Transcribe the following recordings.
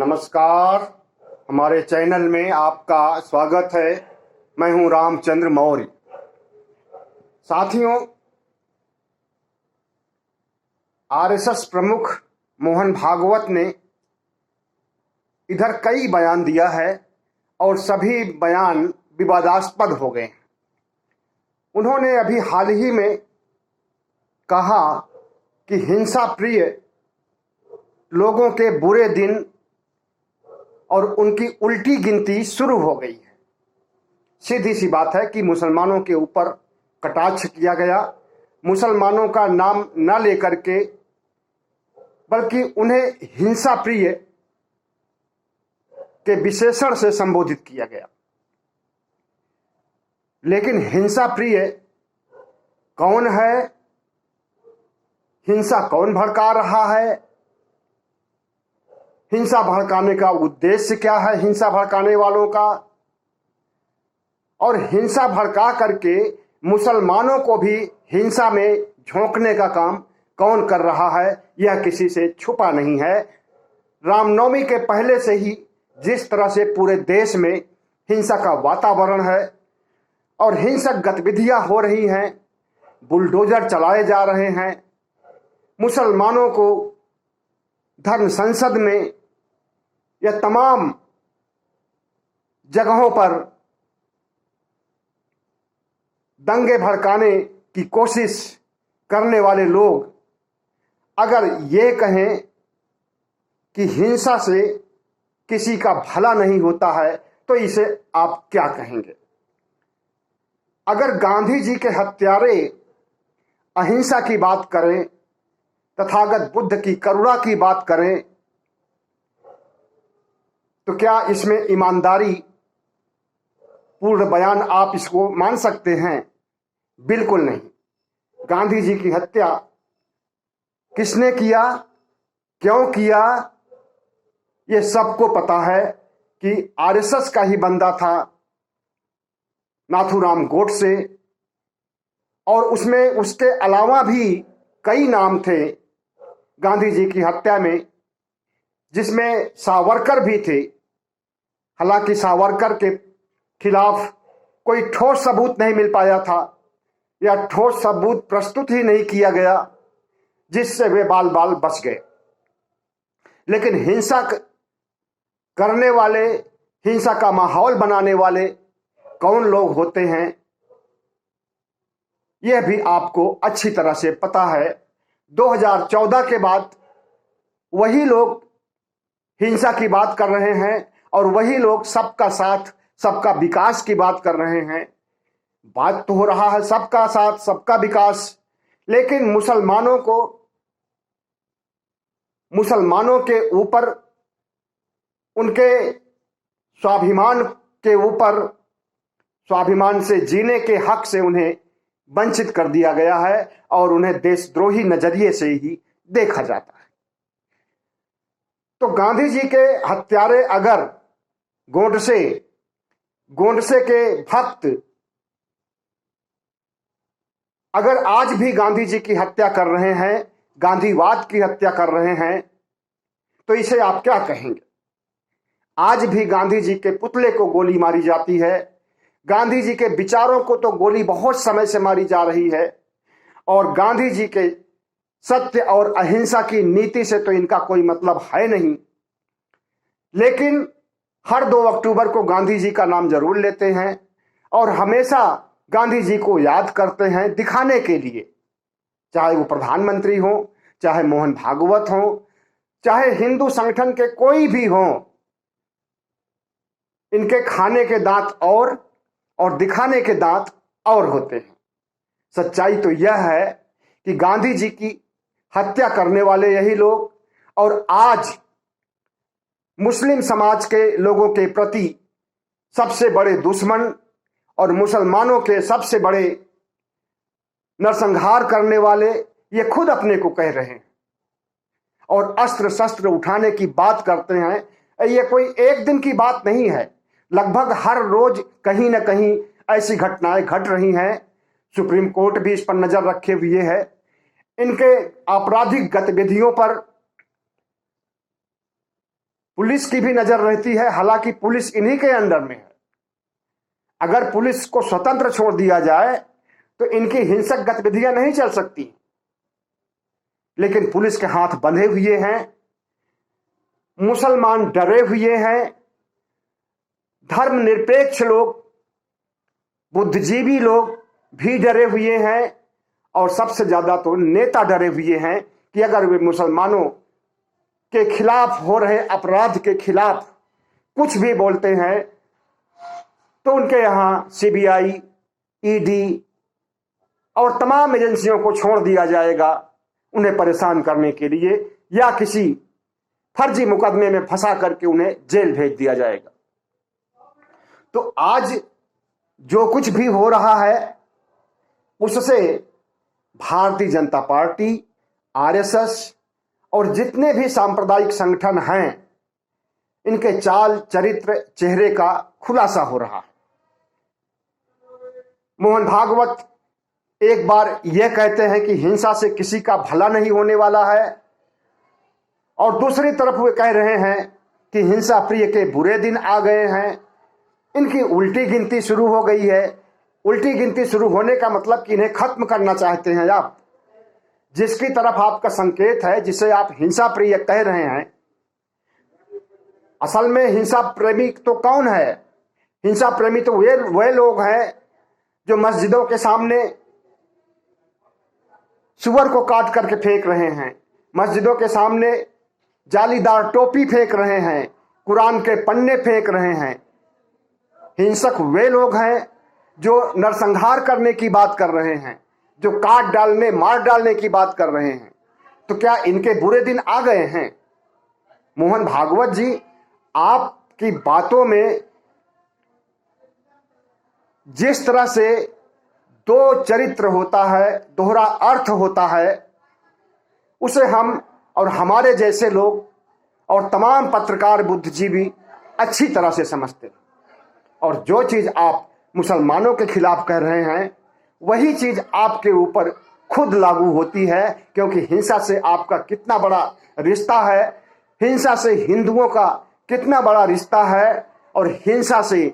नमस्कार। हमारे चैनल में आपका स्वागत है। मैं हूं रामचंद्र मौर्य। साथियों, आरएसएस प्रमुख मोहन भागवत ने इधर कई बयान दिया है और सभी बयान विवादास्पद हो गए। उन्होंने अभी हाल ही में कहा कि हिंसा प्रिय लोगों के बुरे दिन और उनकी उल्टी गिनती शुरू हो गई है। सीधी सी बात है कि मुसलमानों के ऊपर कटाक्ष किया गया, मुसलमानों का नाम न लेकर के बल्कि उन्हें हिंसा प्रिय के विशेषण से संबोधित किया गया। लेकिन हिंसा प्रिय कौन है, हिंसा कौन भड़का रहा है, हिंसा भड़काने का उद्देश्य क्या है हिंसा भड़काने वालों का, और हिंसा भड़का करके मुसलमानों को भी हिंसा में झोंकने का काम कौन कर रहा है, यह किसी से छुपा नहीं है। रामनवमी के पहले से ही जिस तरह से पूरे देश में हिंसा का वातावरण है और हिंसक गतिविधियां हो रही हैं, बुलडोजर चलाए जा रहे हैं, मुसलमानों को धर्म संसद में या तमाम जगहों पर दंगे भड़काने की कोशिश करने वाले लोग अगर ये कहें कि हिंसा से किसी का भला नहीं होता है तो इसे आप क्या कहेंगे? अगर गांधी जी के हत्यारे अहिंसा की बात करें, तथागत बुद्ध की करुणा की बात करें, तो क्या इसमें ईमानदारी पूर्ण बयान आप इसको मान सकते हैं? बिल्कुल नहीं। गांधी जी की हत्या किसने किया, क्यों किया, ये सबको पता है कि आरएसएस का ही बंदा था नाथूराम गोडसे, और उसमें उसके अलावा भी कई नाम थे गांधी जी की हत्या में, जिसमें सावरकर भी थे। हालांकि सावरकर के खिलाफ कोई ठोस सबूत नहीं मिल पाया था या ठोस सबूत प्रस्तुत ही नहीं किया गया, जिससे वे बाल बाल बच गए। लेकिन हिंसा करने वाले, हिंसा का माहौल बनाने वाले कौन लोग होते हैं, यह भी आपको अच्छी तरह से पता है। 2014 के बाद वही लोग हिंसा की बात कर रहे हैं और वही लोग सबका साथ सबका विकास की बात कर रहे हैं। बात तो हो रहा है सबका साथ सबका विकास, लेकिन मुसलमानों के ऊपर, उनके स्वाभिमान के ऊपर, स्वाभिमान से जीने के हक से उन्हें वंचित कर दिया गया है और उन्हें देशद्रोही नजरिए से ही देखा जाता है। तो गांधी जी के हत्यारे अगर गोडसे के भक्त अगर आज भी गांधी जी की हत्या कर रहे हैं, गांधीवाद की हत्या कर रहे हैं, तो इसे आप क्या कहेंगे? आज भी गांधी जी के पुतले को गोली मारी जाती है, गांधी जी के विचारों को तो गोली बहुत समय से मारी जा रही है, और गांधी जी के सत्य और अहिंसा की नीति से तो इनका कोई मतलब है नहीं। लेकिन हर 2 अक्टूबर को गांधी जी का नाम जरूर लेते हैं और हमेशा गांधी जी को याद करते हैं दिखाने के लिए, चाहे वो प्रधानमंत्री हो, चाहे मोहन भागवत हो, चाहे हिंदू संगठन के कोई भी हो। इनके खाने के दांत और दिखाने के दांत और होते हैं। सच्चाई तो यह है कि गांधी जी की हत्या करने वाले यही लोग, और आज मुस्लिम समाज के लोगों के प्रति सबसे बड़े दुश्मन और मुसलमानों के सबसे बड़े नरसंहार करने वाले ये खुद अपने को कह रहे हैं और अस्त्र शस्त्र उठाने की बात करते हैं। ये कोई एक दिन की बात नहीं है, लगभग हर रोज कहीं ना कहीं ऐसी घटनाएं घट रही हैं। सुप्रीम कोर्ट भी इस पर नजर रखे हुए है। इनके आपराधिक गतिविधियों पर पुलिस की भी नजर रहती है, हालांकि पुलिस इन्हीं के अंडर में है। अगर पुलिस को स्वतंत्र छोड़ दिया जाए तो इनकी हिंसक गतिविधियां नहीं चल सकती, लेकिन पुलिस के हाथ बंधे हुए हैं, मुसलमान डरे हुए हैं, धर्मनिरपेक्ष लोग, बुद्धिजीवी लोग भी डरे हुए हैं, और सबसे ज्यादा तो नेता डरे हुए हैं कि अगर वे मुसलमानों के खिलाफ हो रहे अपराध के खिलाफ कुछ भी बोलते हैं तो उनके यहां सीबीआई, ईडी और तमाम एजेंसियों को छोड़ दिया जाएगा उन्हें परेशान करने के लिए, या किसी फर्जी मुकदमे में फंसा करके उन्हें जेल भेज दिया जाएगा। तो आज जो कुछ भी हो रहा है उससे भारतीय जनता पार्टी, आरएसएस और जितने भी सांप्रदायिक संगठन हैं, इनके चाल चरित्र चेहरे का खुलासा हो रहा है। मोहन भागवत एक बार यह कहते हैं कि हिंसा से किसी का भला नहीं होने वाला है, और दूसरी तरफ वे कह रहे हैं कि हिंसा प्रिय के बुरे दिन आ गए हैं। इनकी उल्टी गिनती शुरू हो गई है। उल्टी गिनती शुरू होने का मतलब कि इन्हें खत्म करना चाहते हैं आप। जिसकी तरफ आपका संकेत है, जिसे आप हिंसा प्रिय कह रहे हैं, असल में हिंसा प्रेमी तो कौन है? हिंसा प्रेमी तो वे लोग हैं जो मस्जिदों के सामने सुअर को काट करके फेंक रहे हैं, मस्जिदों के सामने जालीदार टोपी फेंक रहे हैं, कुरान के पन्ने फेंक रहे हैं। हिंसक वे लोग हैं जो नरसंहार करने की बात कर रहे हैं, जो काट डालने, मार डालने की बात कर रहे हैं। तो क्या इनके बुरे दिन आ गए हैं? मोहन भागवत जी, आपकी बातों में जिस तरह से दो चरित्र होता है, दोहरा अर्थ होता है, उसे हम और हमारे जैसे लोग और तमाम पत्रकार, बुद्धिजीवी अच्छी तरह से समझते हैं। और जो चीज आप मुसलमानों के खिलाफ कह रहे हैं, वही चीज आपके ऊपर खुद लागू होती है, क्योंकि हिंसा से आपका कितना बड़ा रिश्ता है, हिंसा से हिंदुओं का कितना बड़ा रिश्ता है, और हिंसा से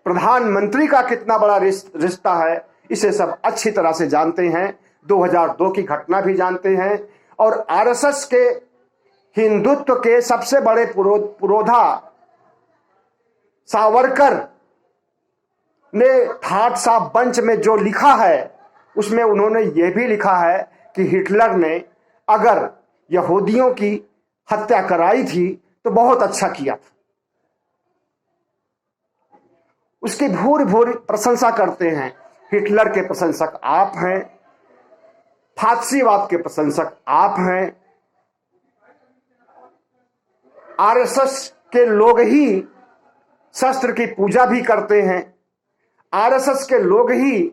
प्रधानमंत्री का कितना बड़ा रिश्ता है, इसे सब अच्छी तरह से जानते हैं। 2002 की घटना भी जानते हैं, और आरएसएस के हिंदुत्व के सबसे बड़े पुरोधा सावरकर ने थाट्स ऑफ बंच में जो लिखा है, उसमें उन्होंने यह भी लिखा है कि हिटलर ने अगर यहूदियों की हत्या कराई थी तो बहुत अच्छा किया था। उसकी भूरी भूरी प्रशंसा करते हैं। हिटलर के प्रशंसक आप हैं, फासिस्टवाद के प्रशंसक आप हैं। आरएसएस के लोग ही शस्त्र की पूजा भी करते हैं, आरएसएस के लोग ही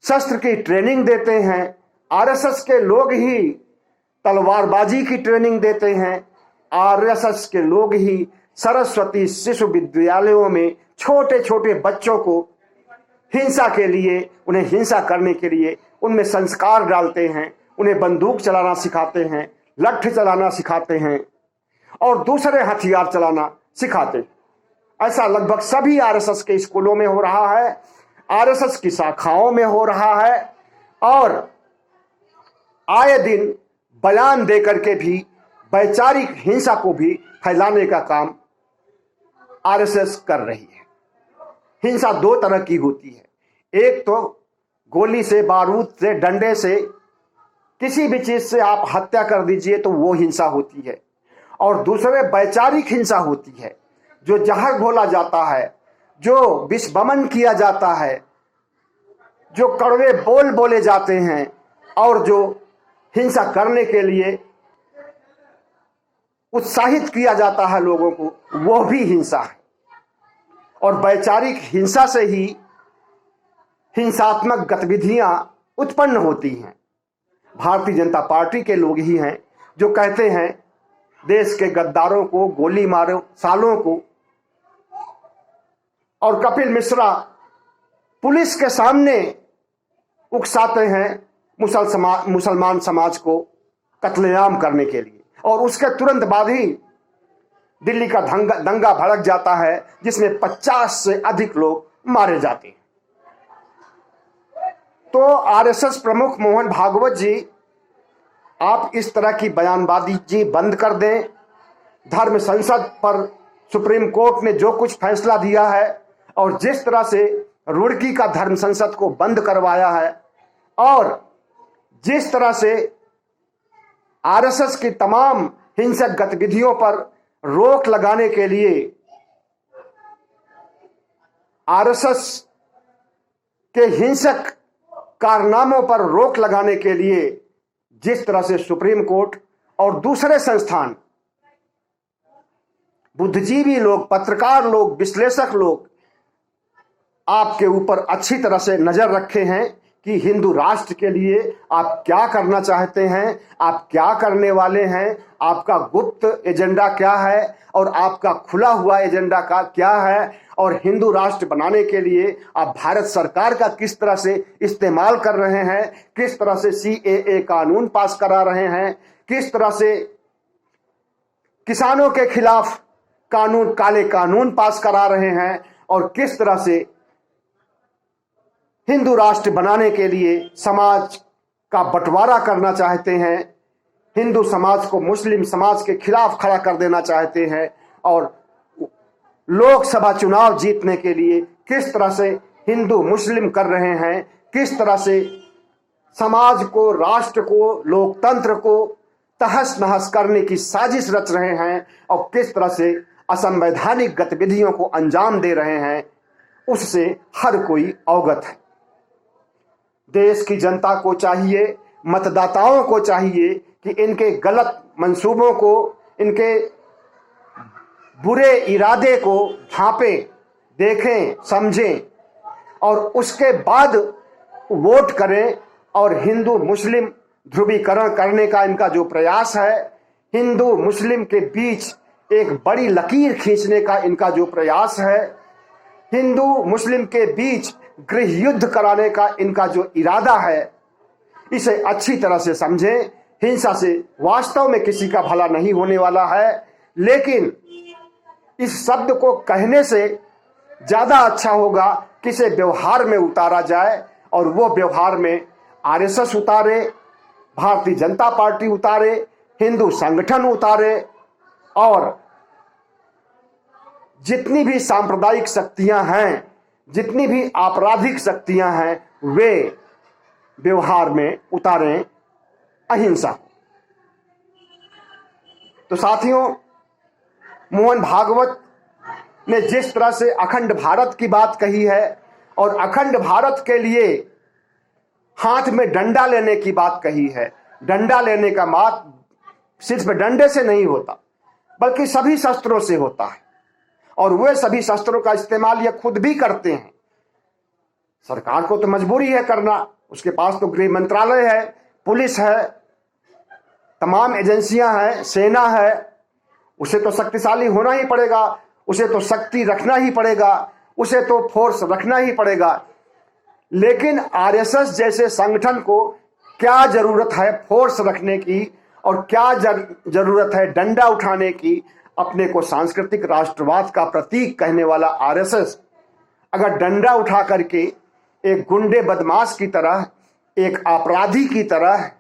शस्त्र की ट्रेनिंग देते हैं, आरएसएस के लोग ही तलवारबाजी की ट्रेनिंग देते हैं, आरएसएस के लोग ही सरस्वती शिशु विद्यालयों में छोटे छोटे बच्चों को हिंसा के लिए, उन्हें हिंसा करने के लिए उनमें संस्कार डालते हैं, उन्हें बंदूक चलाना सिखाते हैं, लठ चलाना सिखाते हैं और दूसरे हथियार चलाना सिखाते हैं। ऐसा लगभग सभी आरएसएस के स्कूलों में हो रहा है, आरएसएस की शाखाओं में हो रहा है, और आए दिन बयान देकर के भी वैचारिक हिंसा को भी फैलाने का काम आरएसएस कर रही है। हिंसा दो तरह की होती है, एक तो गोली से, बारूद से, डंडे से, किसी भी चीज से आप हत्या कर दीजिए तो वो हिंसा होती है, और दूसरे वैचारिक हिंसा होती है, जो जहर घोला जाता है, जो विषवमन किया जाता है, जो कड़वे बोल बोले जाते हैं, और जो हिंसा करने के लिए उत्साहित किया जाता है लोगों को, वो भी हिंसा है। और वैचारिक हिंसा से ही हिंसात्मक गतिविधियां उत्पन्न होती हैं। भारतीय जनता पार्टी के लोग ही हैं जो कहते हैं देश के गद्दारों को गोली मारो, सालों को, और कपिल मिश्रा पुलिस के सामने उकसाते हैं मुसलमान समाज को कत्लेआम करने के लिए। और उसके तुरंत बाद ही दिल्ली का दंगा भड़क जाता है, जिसमें 50 से अधिक लोग मारे जाते हैं। तो आरएसएस प्रमुख मोहन भागवत जी, आप इस तरह की बयानबाजी जी बंद कर दें। धर्म संसद पर सुप्रीम कोर्ट ने जो कुछ फैसला दिया है और जिस तरह से रुड़की का धर्म संसद को बंद करवाया है और जिस तरह से आरएसएस की तमाम हिंसक गतिविधियों पर रोक लगाने के लिए, आरएसएस के हिंसक कारनामों पर रोक लगाने के लिए जिस तरह से सुप्रीम कोर्ट और दूसरे संस्थान, बुद्धिजीवी लोग, पत्रकार लोग, विश्लेषक लोग आपके ऊपर अच्छी तरह से नजर रखे हैं कि हिंदू राष्ट्र के लिए आप क्या करना चाहते हैं, आप क्या करने वाले हैं, आपका गुप्त एजेंडा क्या है और आपका खुला हुआ एजेंडा का क्या है, और हिंदू राष्ट्र बनाने के लिए आप भारत सरकार का किस तरह से इस्तेमाल कर रहे हैं, किस तरह से CAA कानून पास करा रहे हैं, किस तरह से किसानों के खिलाफ कानून, काले कानून पास करा रहे हैं, और किस तरह से हिंदू राष्ट्र बनाने के लिए समाज का बंटवारा करना चाहते हैं, हिंदू समाज को मुस्लिम समाज के खिलाफ खड़ा कर देना चाहते हैं, और लोकसभा चुनाव जीतने के लिए किस तरह से हिंदू मुस्लिम कर रहे हैं, किस तरह से समाज को, राष्ट्र को, लोकतंत्र को तहस नहस करने की साजिश रच रहे हैं, और किस तरह से असंवैधानिक गतिविधियों को अंजाम दे रहे हैं, उससे हर कोई अवगत है। देश की जनता को चाहिए, मतदाताओं को चाहिए कि इनके गलत मंसूबों को, इनके बुरे इरादे को झांपें, देखें, समझें और उसके बाद वोट करें। और हिंदू मुस्लिम ध्रुवीकरण करने का इनका जो प्रयास है, हिंदू मुस्लिम के बीच एक बड़ी लकीर खींचने का इनका जो प्रयास है, हिंदू मुस्लिम के बीच गृह युद्ध कराने का इनका जो इरादा है, इसे अच्छी तरह से समझें। हिंसा से वास्तव में किसी का भला नहीं होने वाला है, लेकिन इस शब्द को कहने से ज्यादा अच्छा होगा कि इसे व्यवहार में उतारा जाए, और वो व्यवहार में आरएसएस उतारे, भारतीय जनता पार्टी उतारे, हिंदू संगठन उतारे, और जितनी भी सांप्रदायिक शक्तियां हैं, जितनी भी आपराधिक शक्तियां हैं, वे व्यवहार में उतारें अहिंसा। तो साथियों, मोहन भागवत ने जिस तरह से अखंड भारत की बात कही है और अखंड भारत के लिए हाथ में डंडा लेने की बात कही है, डंडा लेने का बात सिर्फ डंडे से नहीं होता बल्कि सभी शस्त्रों से होता है, और वे सभी शस्त्रों का इस्तेमाल ये खुद भी करते हैं। सरकार को तो मजबूरी है करना, उसके पास तो गृह मंत्रालय है, पुलिस है, तमाम एजेंसियां हैं, सेना है, उसे तो शक्तिशाली होना ही पड़ेगा, उसे तो शक्ति रखना ही पड़ेगा, उसे तो फोर्स रखना ही पड़ेगा। लेकिन आरएसएस जैसे संगठन को क्या जरूरत है फोर्स रखने की, और क्या जरूरत है डंडा उठाने की? अपने को सांस्कृतिक राष्ट्रवाद का प्रतीक कहने वाला आरएसएस अगर डंडा उठा करके एक गुंडे बदमाश की तरह, एक अपराधी की तरह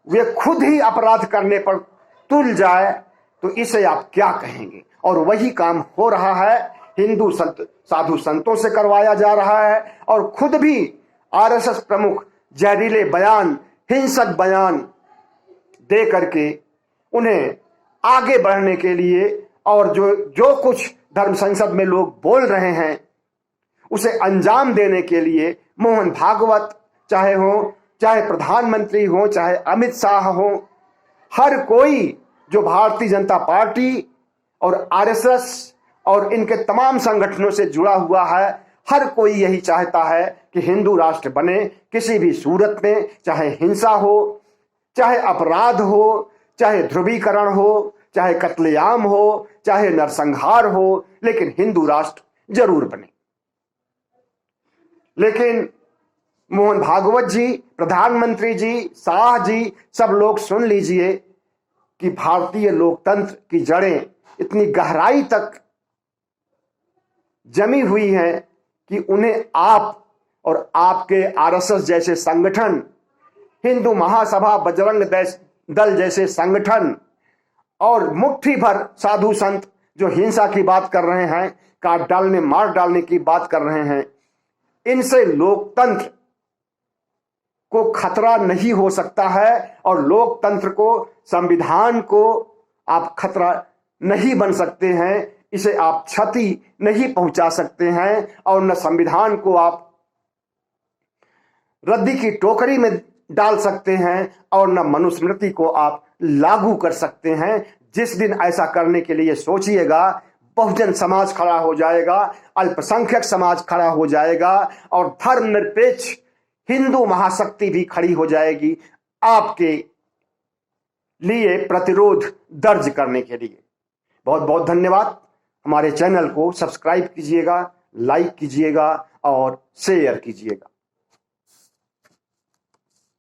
वे खुद ही अपराध करने पर तुल जाए, तो इसे आप क्या कहेंगे? और वही काम हो रहा है, हिंदू साधु संतों से करवाया जा रहा है, और खुद भी आरएसएस प्रमुख जहरीले बयान, हिंसक बयान दे करके उन्हें आगे बढ़ने के लिए, और जो कुछ धर्म संसद में लोग बोल रहे हैं उसे अंजाम देने के लिए मोहन भागवत चाहे प्रधानमंत्री हो, चाहे अमित शाह हो, हर कोई जो भारतीय जनता पार्टी और आरएसएस और इनके तमाम संगठनों से जुड़ा हुआ है, हर कोई यही चाहता है कि हिंदू राष्ट्र बने, किसी भी सूरत में, चाहे हिंसा हो, चाहे अपराध हो, चाहे ध्रुवीकरण हो, चाहे कत्लेआम हो, चाहे नरसंहार हो, लेकिन हिंदू राष्ट्र जरूर बने। लेकिन मोहन भागवत जी, प्रधानमंत्री जी, शाह जी, सब लोग सुन लीजिए, कि भारतीय लोकतंत्र की जड़ें इतनी गहराई तक जमी हुई हैं कि उन्हें आप और आपके आरएसएस जैसे संगठन, हिंदू महासभा, बजरंग दल जैसे संगठन और मुट्ठी भर साधु संत जो हिंसा की बात कर रहे हैं, काट डालने, मार डालने की बात कर रहे हैं, इनसे लोकतंत्र को खतरा नहीं हो सकता है और लोकतंत्र को, संविधान को आप खतरा नहीं बन सकते हैं। इसे आप क्षति नहीं पहुंचा सकते हैं और न संविधान को आप रद्दी की टोकरी में डाल सकते हैं और न मनुस्मृति को आप लागू कर सकते हैं। जिस दिन ऐसा करने के लिए सोचिएगा, बहुजन समाज खड़ा हो जाएगा, अल्पसंख्यक समाज खड़ा हो जाएगा और धर्मनिरपेक्ष हिंदू महाशक्ति भी खड़ी हो जाएगी आपके लिए प्रतिरोध दर्ज करने के लिए। बहुत बहुत धन्यवाद। हमारे चैनल को सब्सक्राइब कीजिएगा, लाइक कीजिएगा और शेयर कीजिएगा।